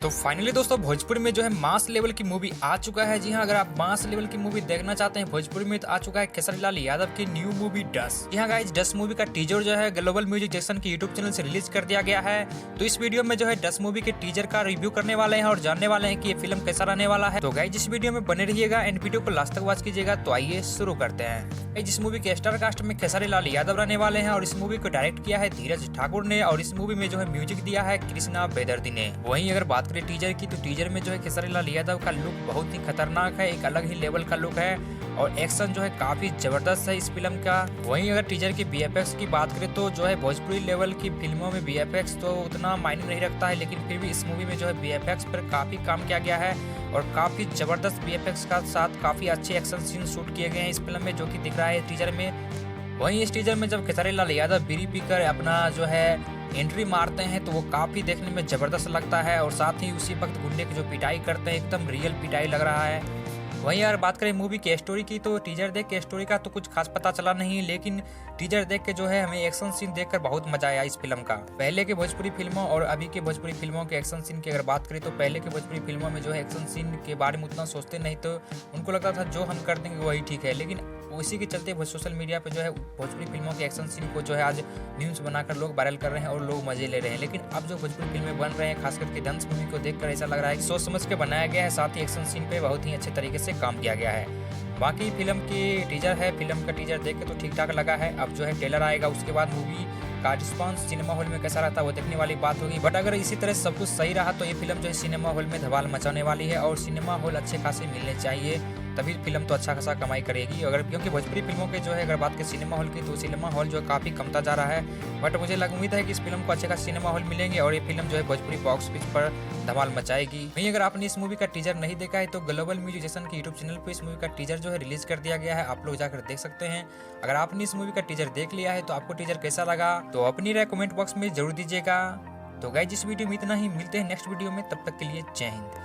तो फाइनली दोस्तों भोजपुरी में जो है मास लेवल की मूवी आ चुका है। जी हाँ, अगर आप मास लेवल की मूवी देखना चाहते हैं भोजपुरी में तो आ चुका है खेसारी लाल यादव की न्यू मूवी डस। जी हाँ गाइस, डस मूवी का टीजर जो है ग्लोबल म्यूजिक जंक्शन के यूट्यूब चैनल से रिलीज कर दिया गया है। तो इस वीडियो में जो है डस मूवी के टीजर का रिव्यू करने वाले हैं और जानने वाले हैं कि ये फिल्म कैसा रहने वाला है। तो गाइस इस वीडियो में बने रहिएगा एंड वीडियो को लास्ट तक वॉच कीजिएगा। तो आइए शुरू करते हैं। जिस मूवी के स्टार कास्ट में खेसारी लाल यादव रहने वाले हैं और इस मूवी को डायरेक्ट किया है धीरज ठाकुर ने और इस मूवी में जो है म्यूजिक दिया है कृष्णा बेदर्दी ने। वहीं अगर बात करें टीजर की तो टीजर में जो है खेसारी लाल यादव का लुक बहुत ही खतरनाक है, एक अलग ही लेवल का लुक है और एक्शन जो है काफी जबरदस्त है इस फिल्म का। वहीं अगर टीजर की बीएफएक्स की बात करें तो जो है भोजपुरी लेवल की फिल्मों में बीएफएक्स तो उतना मायने नहीं रखता है, लेकिन फिर भी इस मूवी में जो है बीएफएक्स पर काफी काम किया गया है और काफी जबरदस्त बीएफएक्स का साथ काफी अच्छे एक्शन सीन शूट किए गए हैं इस फिल्म में, जो कि दिख रहा है टीजर में। वहीं इस टीजर में जब खेसारी लाल यादव बीड़ी पीकर अपना जो है एंट्री मारते हैं तो वो काफी देखने में जबरदस्त लगता है और साथ ही उसी वक्त गुंडे की जो पिटाई करते हैं एकदम रियल पिटाई लग रहा है। वहीं अगर बात करें मूवी की स्टोरी की तो टीजर देख के स्टोरी का तो कुछ खास पता चला नहीं, लेकिन टीजर देख के जो है हमें एक्शन सीन देखकर बहुत मजा आया इस फिल्म का। पहले के भोजपुरी फिल्मों और अभी के भोजपुरी फिल्मों के एक्शन सीन की अगर बात करें तो पहले के भोजपुरी फिल्मों में जो है एक्शन सीन के बारे में उतना सोचते नहीं, तो उनको लगता था जो हम कर देंगे वही ठीक है, लेकिन उसी के चलते सोशल मीडिया पे जो है भोजपुरी फिल्मों के एक्शन सीन को जो है आज न्यूज बनाकर लोग वायरल कर रहे हैं और लोग मजे ले रहे हैं। लेकिन अब जो भोजपुरी फिल्में बन रहे हैं खास करके डांस मूवी को देखकर ऐसा लग रहा है कि सोच समझ के बनाया गया है, साथ ही एक्शन सीन पे बहुत ही अच्छे तरीके से काम किया गया है। बाकी फिल्म की टीजर है, फिल्म का टीजर देख के तो ठीक ठाक लगा है। अब जो है ट्रेलर आएगा उसके बाद मूवी का रिस्पांस सिनेमा हॉल में कैसा रहता है वो देखने वाली बात होगी। बट अगर इसी तरह सब कुछ सही रहा तो ये फिल्म जो है सिनेमा हॉल में धमाल मचाने वाली है और सिनेमा हॉल अच्छे खासे मिलने चाहिए, तभी फिल्म तो अच्छा खासा कमाई करेगी। अगर क्योंकि भोजपुरी फिल्मों के जो है अगर बात करें सिनेमा हॉल की तो सिनेमा हॉल जो है काफ़ी कमता जा रहा है। बट मुझे उम्मीद है कि इस फिल्म को अच्छे खासे सिनेमा हॉल मिलेंगे और ये फिल्म जो है भोजपुरी बॉक्स ऑफिस पर धमाल मचाएगी। वहीं अगर आपने इस मूवी का टीजर नहीं देखा है तो ग्लोबल म्यूजिक जंक्शन के यूट्यूब चैनल पर इस मूवी का टीजर जो है रिलीज कर दिया गया है, आप लोग जाकर देख सकते हैं। अगर आपने इस मूवी का टीजर देख लिया है तो आपको टीजर कैसा लगा तो अपनी राय कमेंट बॉक्स में जरूर दीजिएगा। तो गाइस इस वीडियो में इतना ही, मिलते हैं नेक्स्ट वीडियो में, तब तक के लिए जय हिंद।